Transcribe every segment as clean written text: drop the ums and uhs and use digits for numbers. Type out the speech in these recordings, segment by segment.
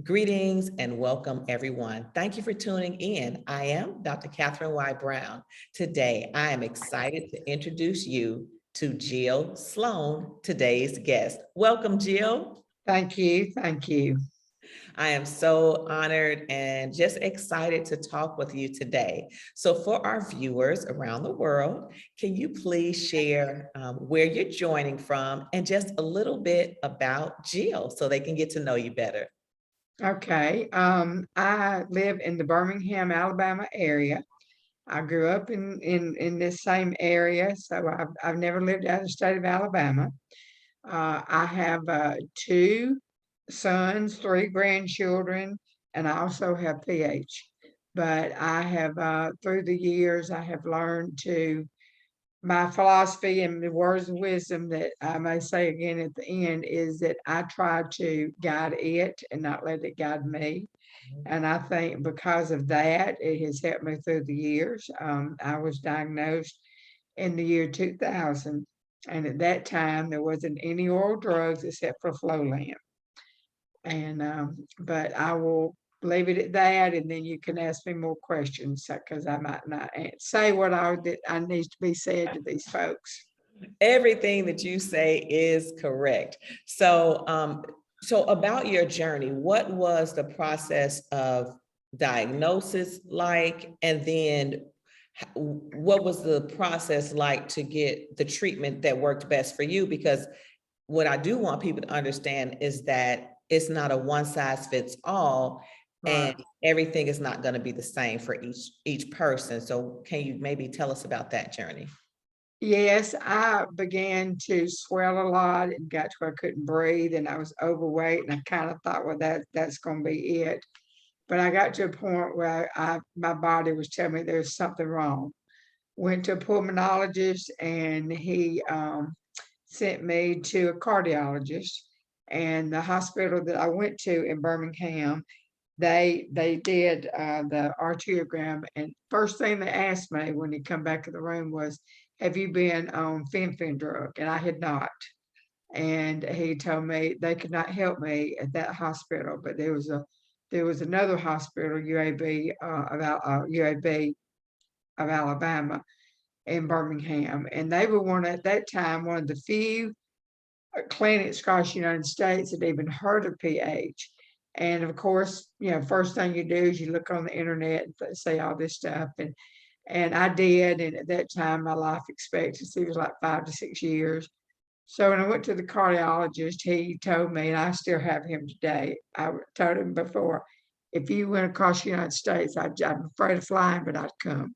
Greetings and welcome, everyone. Thank you for tuning in. I am Dr. Catherine Y. Brown. Today, I am excited to introduce you to Jill Sloan, today's guest. Welcome, Jill. Thank you. Thank you. I am so honored and just excited to talk with you today. So, for our viewers around the world, can you please share where you're joining from and just a little bit about Jill so they can get to know you better? Okay. I live in the Birmingham, Alabama area. I grew up in this same area, so I've never lived out of the state of Alabama. I have two sons, three grandchildren, and I also have PH. But I have through the years I have learned to my philosophy and the words of wisdom that I may say again at the end is that I try to guide it and not let it guide me. And I think because of that, it has helped me through the years. I was diagnosed in the year 2000. And at that time, there wasn't any oral drugs except for Flolan. And but I will leave it at that, and then you can ask me more questions because I might not say what that I needs to be said to these folks. Everything that you say is correct. So about your journey, what was the process of diagnosis like? And then what was the process like to get the treatment that worked best for you? Because what I do want people to understand is that it's not a one size fits all, and Right. everything is not going to be the same for each person. So can you maybe tell us about that journey? Yes, I began to swell a lot and got to where I couldn't breathe, and I was overweight, and I kind of thought, well, that's going to be it. But I got to a point where my body was telling me there's something wrong. Went to a pulmonologist, and he sent me to a cardiologist. And the hospital that I went to in Birmingham, they did the arteriogram, and first thing they asked me when he come back in the room was, "Have you been on fen drug?" And I had not. And he told me they could not help me at that hospital, but there was another hospital, UAB of Alabama in Birmingham, and they were at that time one of the few clinics across the United States that even heard of PH. And of course, first thing you do is you look on the internet and say all this stuff, and I did. And at that time, my life expectancy was like 5 to 6 years. So when I went to the cardiologist, he told me, and I still have him today. I told him before, if you went across the United States, I'm afraid of flying, but I'd come.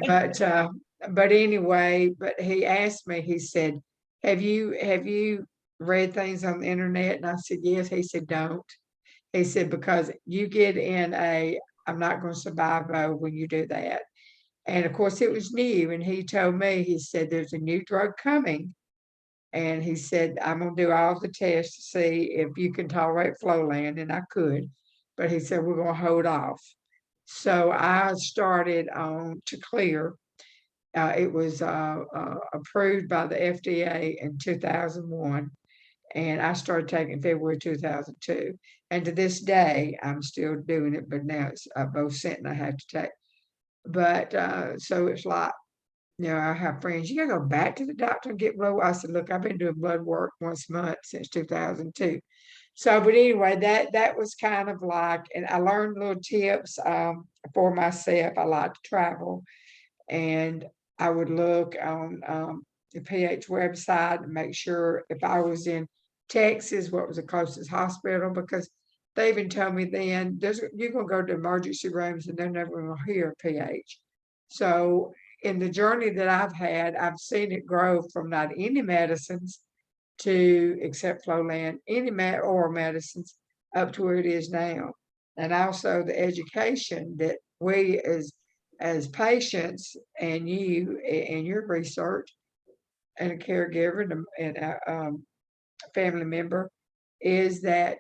But anyway, but he asked me, he said, have you read things on the internet? And I said, yes. He said, don't. He said, because you get in I'm not going to survive mode when you do that. And of course it was new. And he told me, he said, there's a new drug coming. And he said, I'm going to do all the tests to see if you can tolerate Flolan. And I could, but he said, we're going to hold off. So I started on to clear. It was approved by the FDA in 2001, and I started taking February 2002. And to this day, I'm still doing it, but now it's both sent and I have to take. But so it's like, I have friends, you gotta go back to the doctor and get blood. I said, look, I've been doing blood work once a month since 2002. So, but anyway, that was kind of like, and I learned little tips for myself. I like to travel, and I would look on the PH website and make sure if I was in Texas, what was the closest hospital, because they even told me then you're going to go to emergency rooms and they're never going to hear PH. So in the journey that I've had, I've seen it grow from not any medicines to, except Flolan, any oral medicines up to where it is now. And also the education that we as patients and you and your research and a caregiver and a family member is that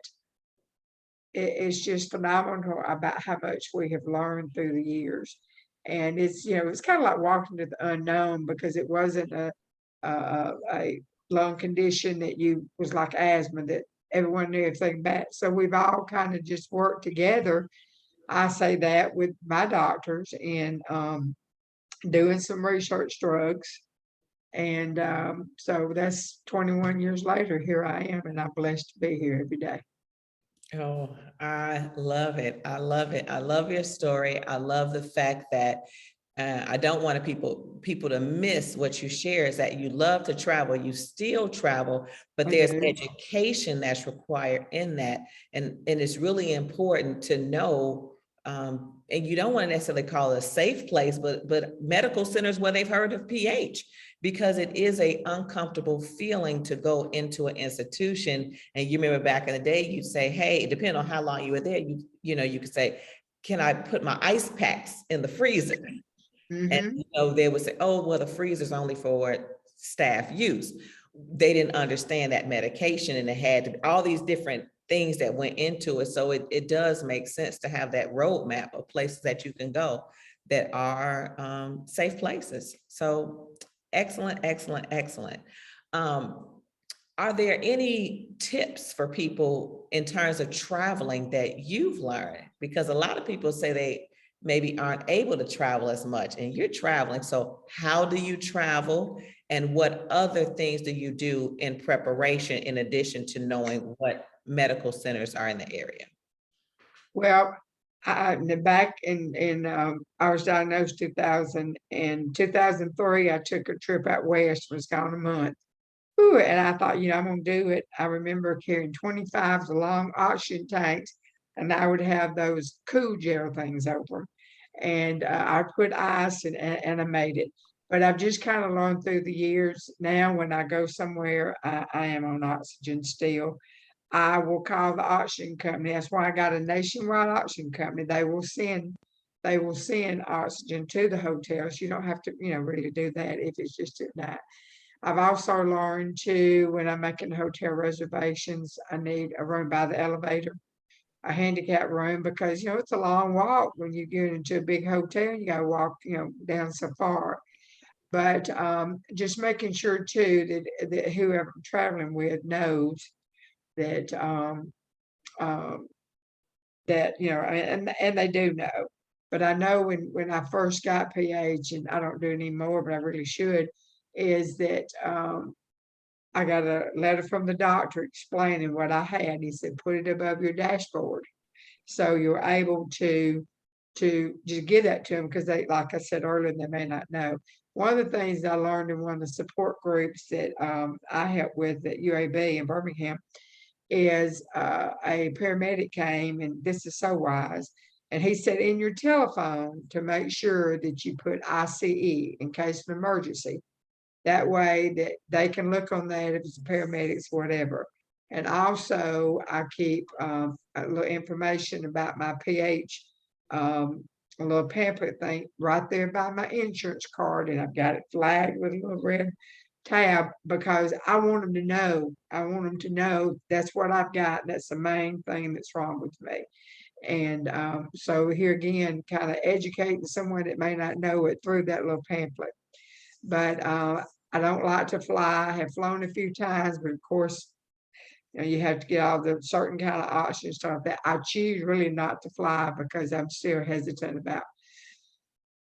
it's just phenomenal about how much we have learned through the years. And it's kind of like walking to the unknown, because it wasn't a lung condition that you was like asthma that everyone knew everything about it. So we've all kind of just worked together. I say that with my doctors and doing some research drugs. And so that's 21 years later, here I am, and I'm blessed to be here every day. Oh, I love it. I love it. I love your story. I love the fact that I don't want people to miss what you share is that you love to travel, you still travel, but I there's do. education that's required in that. And it's really important to know, and you don't want to necessarily call it a safe place, but medical centers where they've heard of pH, because it is a uncomfortable feeling to go into an institution. And you remember back in the day, you'd say, hey, depending on how long you were there, you could say, can I put my ice packs in the freezer? And Hmm. they would say, oh, well, the freezer's only for staff use. They didn't understand that medication, and it had to be all these different things that went into it. So it does make sense to have that roadmap of places that you can go that are safe places. So excellent, excellent, excellent. Um, are there any tips for people in terms of traveling that you've learned? Because a lot of people say they maybe aren't able to travel as much, and you're traveling. So how do you travel, and what other things do you do in preparation in addition to knowing what medical centers are in the area? Well, back in I was diagnosed 2000 and 2003. I took a trip out west, was gone a month. Ooh, and I thought, I'm gonna do it. I remember carrying 25 long oxygen tanks, and I would have those cool gel things over. And I put ice and I made it. But I've just kind of learned through the years now when I go somewhere, I am on oxygen still. I will call the auction company. That's why I got a nationwide auction company. They will send oxygen to the hotels. You don't have to, really do that if it's just at night. I've also learned too, when I'm making hotel reservations, I need a room by the elevator, a handicap room, because it's a long walk when you get into a big hotel. You got to walk, down so far. But just making sure too that whoever I'm traveling with knows that um, and they do know. But I know when I first got PH, and I don't do it anymore, but I really should, is that I got a letter from the doctor explaining what I had. He said, put it above your dashboard. So you're able to just give that to them, because they, like I said earlier, they may not know. One of the things I learned in one of the support groups that I help with at UAB in Birmingham is a paramedic came, and this is so wise. And he said, in your telephone, to make sure that you put ICE in case of emergency. That way that they can look on that if it's paramedics, whatever. And also I keep a little information about my pH, a little pamphlet thing right there by my insurance card. And I've got it flagged with a little red tab, because I want them to know. I want them to know that's what I've got. That's the main thing that's wrong with me. And so here again, kind of educating someone that may not know it through that little pamphlet. But I don't like to fly. I have flown a few times, but of course, you have to get all the certain kind of oxygen stuff that I choose really not to fly, because I'm still hesitant about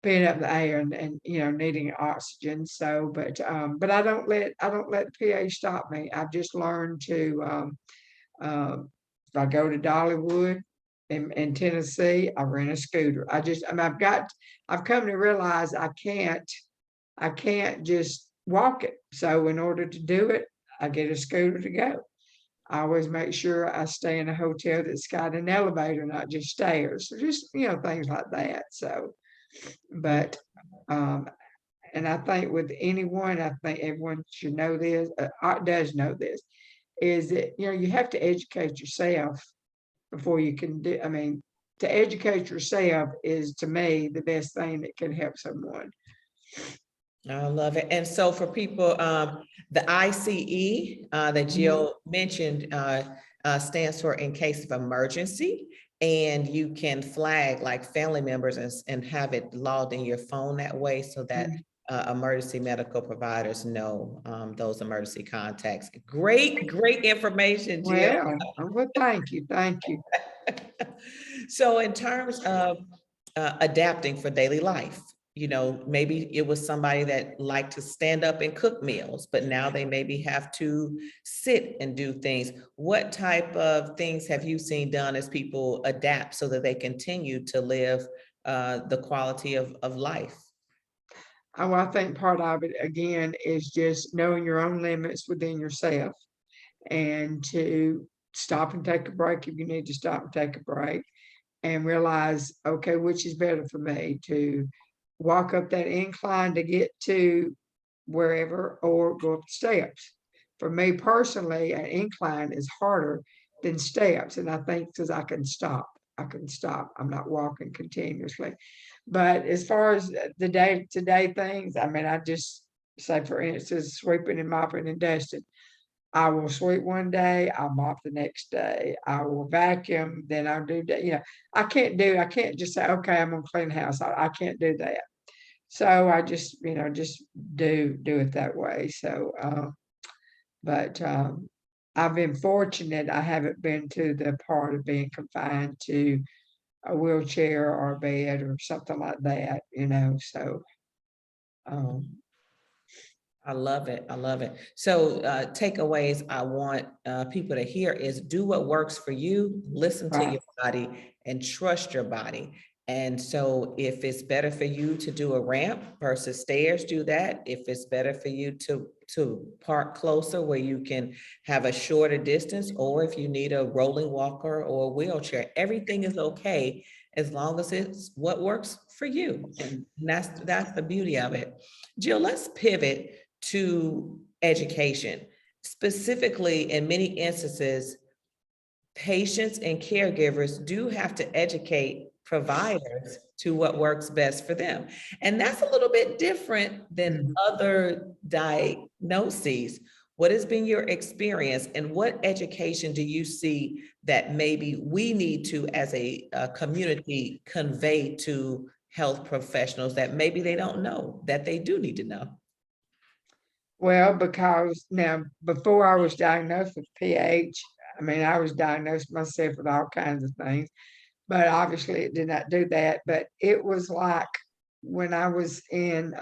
being up in the air and needing oxygen. So, but I don't let pH stop me. I've just learned to if I go to Dollywood in Tennessee, I rent a scooter. I've come to realize I can't just walk it. So in order to do it, I get a scooter to go. I always make sure I stay in a hotel that's got an elevator, not just stairs. So just, things like that. So, but, um, and I think with anyone, I think everyone should know this, does know this, is that, you have to educate yourself before you can do, I mean, to educate yourself is, to me, the best thing that can help someone. I love it. And so for people, the ICE that Jill mentioned stands for in case of emergency. And you can flag like family members and have it logged in your phone that way, so that emergency medical providers know those emergency contacts. Great, great information, Jill. Well, thank you, thank you. So in terms of adapting for daily life, maybe it was somebody that liked to stand up and cook meals, but now they maybe have to sit and do things. What type of things have you seen done as people adapt so that they continue to live the quality of life? Well, I think part of it, again, is just knowing your own limits within yourself and to stop and take a break if you need to stop and take a break and realize, okay, which is better for me to walk up that incline to get to wherever or go up the steps. For me personally, an incline is harder than steps. And I think because I can stop. I'm not walking continuously. But as far as the day to day things, I mean, I just say, for instance, sweeping and mopping and dusting. I will sweep one day, I'll mop the next day. I will vacuum, then I'll do that. I can't just say, okay, I'm gonna clean the house. I can't do that. So I just, just do it that way. So, but I've been fortunate. I haven't been to the part of being confined to a wheelchair or a bed or something like that, so, um, I love it. I love it. So takeaways I want people to hear is do what works for you, listen to right. your body and trust your body. And so if it's better for you to do a ramp versus stairs, do that. If it's better for you to park closer where you can have a shorter distance, or if you need a rolling walker or a wheelchair, everything is okay as long as it's what works for you. And that's the beauty of it. Jill, let's pivot to education. Specifically, in many instances, patients and caregivers do have to educate providers to what works best for them. And that's a little bit different than Mhm. other diagnoses. What has been your experience, and what education do you see that maybe we need to, as a community, convey to health professionals that maybe they don't know that they do need to know? Well, because now, before I was diagnosed with PH, I mean, I was diagnosed myself with all kinds of things, but obviously it did not do that. But it was like when I was in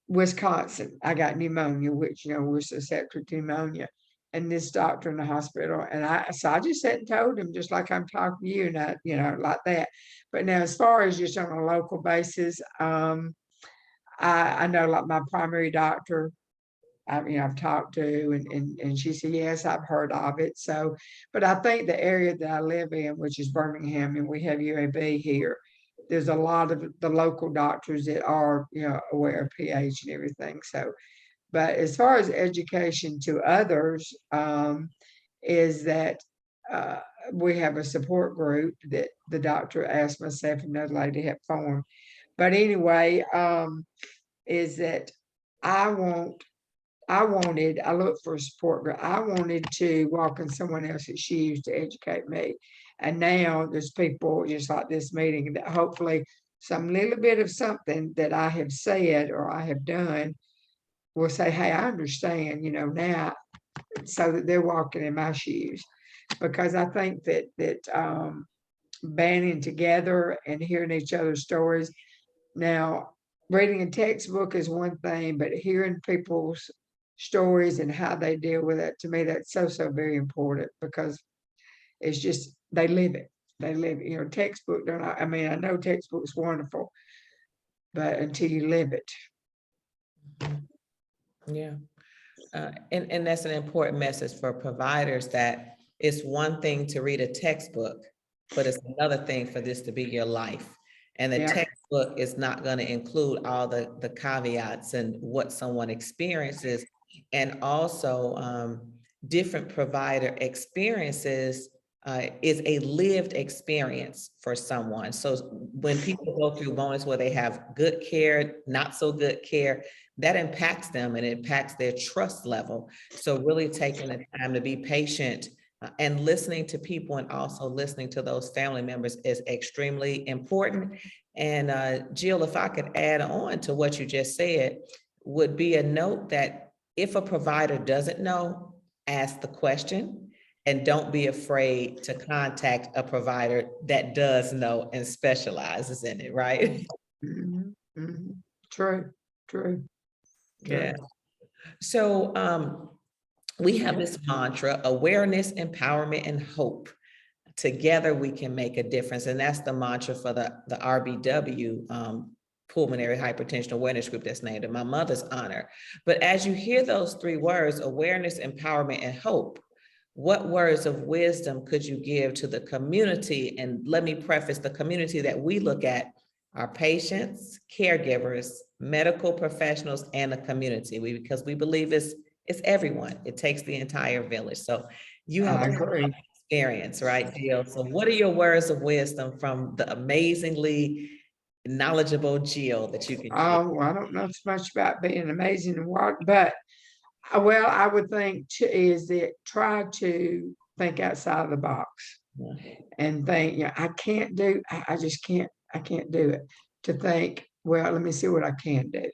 Wisconsin, I got pneumonia, which, was susceptible to pneumonia. And this doctor in the hospital, and so I just sat and told him, just like I'm talking to you, not, like that. But now, as far as just on a local basis, I know, like, my primary doctor, I've talked to, and she said, yes, I've heard of it. So, but I think the area that I live in, which is Birmingham, and we have UAB here, there's a lot of the local doctors that are, aware of pH and everything. So, but as far as education to others, is that uh, we have a support group that the doctor asked myself and another lady have formed. But anyway, is that I want I looked for a support group. I wanted to walk in someone else's shoes to educate me. And now there's people just like this meeting that hopefully some little bit of something that I have said or I have done will say, hey, I understand, now, so that they're walking in my shoes. Because I think that banding together and hearing each other's stories. Now, reading a textbook is one thing, but hearing people's stories and how they deal with it, to me, that's so, so very important because it's just, they live it. They live, textbook, don't I mean, I know textbook's wonderful, but until you live it. Yeah. And that's an important message for providers, that it's one thing to read a textbook, but it's another thing for this to be your life. And the Yeah, textbook is not going to include all the caveats and what someone experiences. And also different provider experiences is a lived experience for someone. So when people go through moments where they have good care, not so good care, that impacts them and it impacts their trust level. So really taking the time to be patient and listening to people and also listening to those family members is extremely important. And Jill, if I could add on to what you just said, would be a note that if a provider doesn't know, ask the question, and don't be afraid to contact a provider that does know and specializes in it, right? Mhm, mhm. True, true, Yeah. true. So we have this mantra: awareness, empowerment, and hope. Together we can make a difference. And that's the mantra for the RBW, Pulmonary Hypertension Awareness Group, that's named in my mother's honor. But as you hear those three words, awareness, empowerment, and hope, what words of wisdom could you give to the community? And let me preface, the community that we look at are patients, caregivers, medical professionals, and the community. Because we believe it's everyone. It takes the entire village. So you have I agree. experience, right, Jill? So what are your words of wisdom from the amazingly knowledgeable Jill that you can share? Oh, I don't know so much about being amazing and what, but well, I would think is that try to think outside of the box and think, I can't do, I just can't, I can't do it. To think, well, let me see what I can do.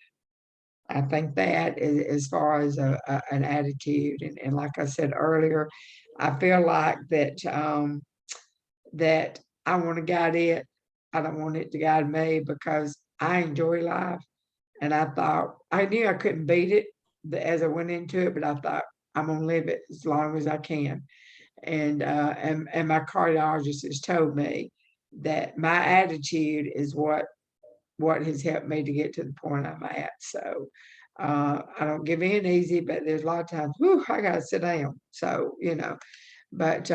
I think that as far as an attitude, and like I said earlier, I feel like that I want to guide it. I don't want it to guide me because I enjoy life. And I thought I knew I couldn't beat it as I went into it, but I thought I'm gonna live it as long as I can. And my cardiologist has told me that my attitude is what has helped me to get to the point I'm at. So I don't give in easy, but there's a lot of times, whew, I gotta sit down. So, but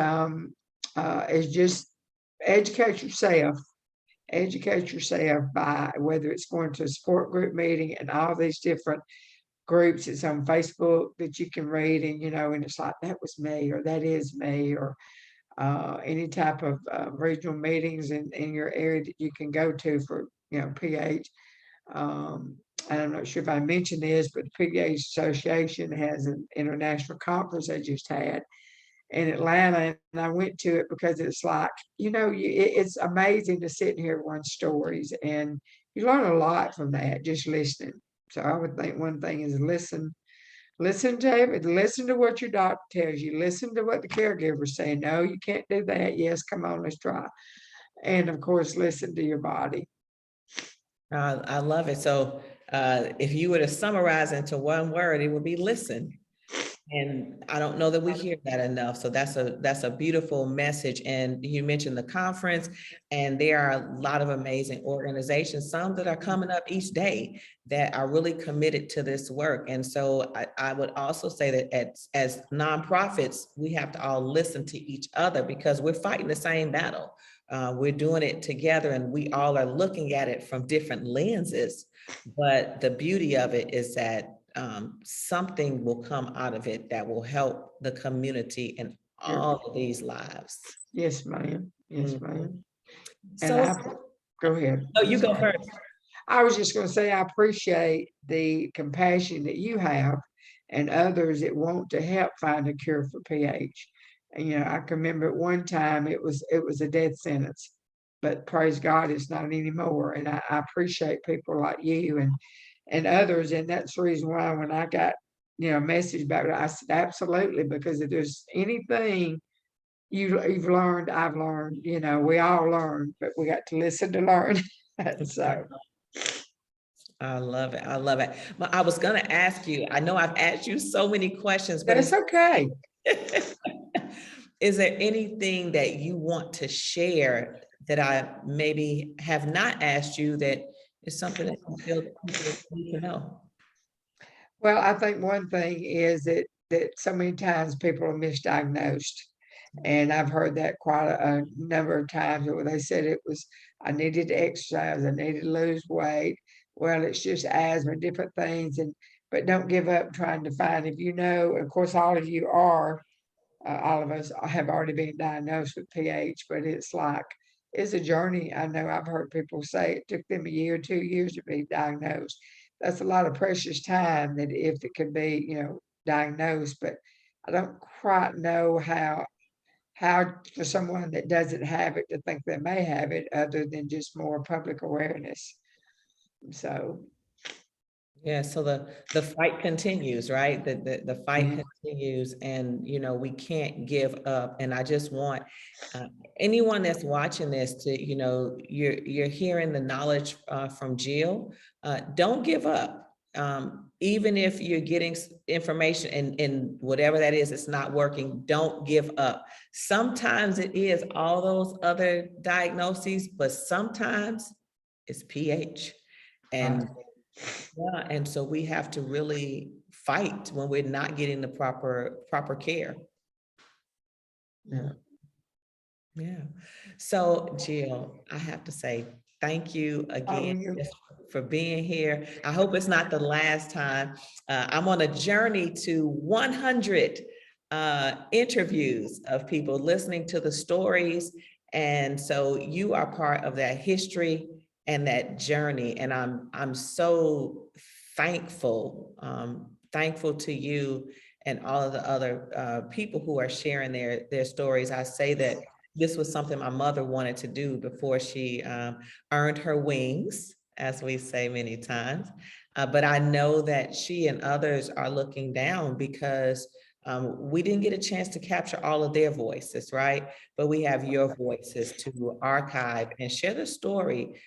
it's just educate yourself, educate yourself by whether it's going to a support group meeting and all these different groups. It's on Facebook that you can read, and it's like that was me or that is me, or any type of regional meetings in your area that you can go to for PH. Um, and I'm not sure if I mentioned this, but the PH Association has an international conference they just had in Atlanta, and I went to it because it's like, it's amazing to sit and hear everyone's stories, and you learn a lot from that just listening. So I would think one thing is listen to it, listen to what your doctor tells you, listen to what the caregivers say. No, you can't do that. Yes, come on, let's try. And of course, listen to your body. I love it. So if you were to summarize into one word, it would be listen. And I don't know that we hear that enough. So that's a beautiful message. And you mentioned the conference, and there are a lot of amazing organizations, some that are coming up each day that are really committed to this work. And so I would also say that as nonprofits, we have to all listen to each other because we're fighting the same battle. We're doing it together, and we all are looking at it from different lenses. But the beauty of it is that something will come out of it that will help the community and all of these lives. Yes, ma'am. Yes, Mhm. ma'am. And So, go ahead. oh, I'm you go sorry. first. I was just going to say, I appreciate the compassion that you have and others that want to help find a cure for PH. And I can remember at one time it was a death sentence, but praise God, it's not anymore. And I appreciate people like you and others, and that's the reason why when I got a message about it, I said absolutely, because if there's anything you've learned, I've learned. We all learn, but we got to listen to learn. So. I love it. I love it. But I was going to ask you, I know I've asked you so many questions, but That's okay. is there anything that you want to share that I maybe have not asked you that is something that you feel that people need to know? Well, I think one thing is that so many times people are misdiagnosed. And I've heard that quite a number of times where they said it was, I needed to exercise, I needed to lose weight. Well, it's just asthma, different things. But don't give up trying to find, if of course, all of you are, all of us have already been diagnosed with PH, but it's a journey. I know I've heard people say it took them a year, 2 years to be diagnosed. That's a lot of precious time that if it could be, diagnosed, but I don't quite know how how for someone that doesn't have it to think they may have it, other than just more public awareness. So, Yeah, so the fight continues, right? The fight yeah, continues, and we can't give up. And I just want anyone that's watching this to, you're hearing the knowledge from Jill. Don't give up. Even if you're getting information and whatever that is, it's not working, don't give up. Sometimes it is all those other diagnoses, but sometimes it's pH. And right. yeah, and so we have to really fight when we're not getting the proper care. Yeah, yeah. So Jill, I have to say thank you Oh, again you, just for being here. I hope it's not the last time. I'm on a journey to 100 interviews of people listening to the stories, and so you are part of that history and that journey. And I'm so thankful to you and all of the other people who are sharing their stories. I say that this was something my mother wanted to do before she earned her wings, as we say many times. But I know that she and others are looking down because we didn't get a chance to capture all of their voices, right? But we have your voices to archive and share the story,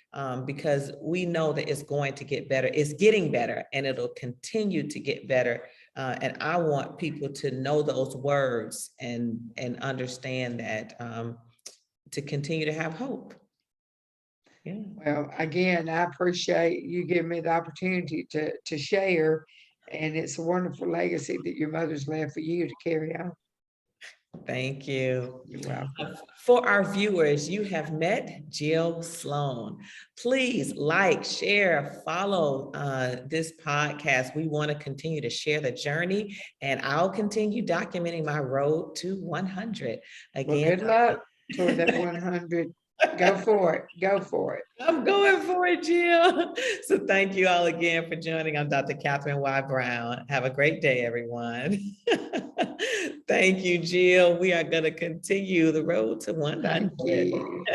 because we know that it's going to get better. It's getting better, and it'll continue to get better. And I want people to know those words and understand that, to continue to have hope. Yeah. well, again, I appreciate you giving me the opportunity to share, and it's a wonderful legacy that your mother's left for you to carry on. Thank you. You're welcome. For our viewers, you have met Jill Sloan. Please like, share, follow this podcast. We want to continue to share the journey, and I'll continue documenting my road to 100. Well, Again, good luck toward that 100. Go for it. Go for it. I'm going for it, Jill. So thank you all again for joining. I'm Dr. Catherine Y. Brown. Have a great day, everyone. Thank you, Jill. We are going to continue the road to Thank 100. you.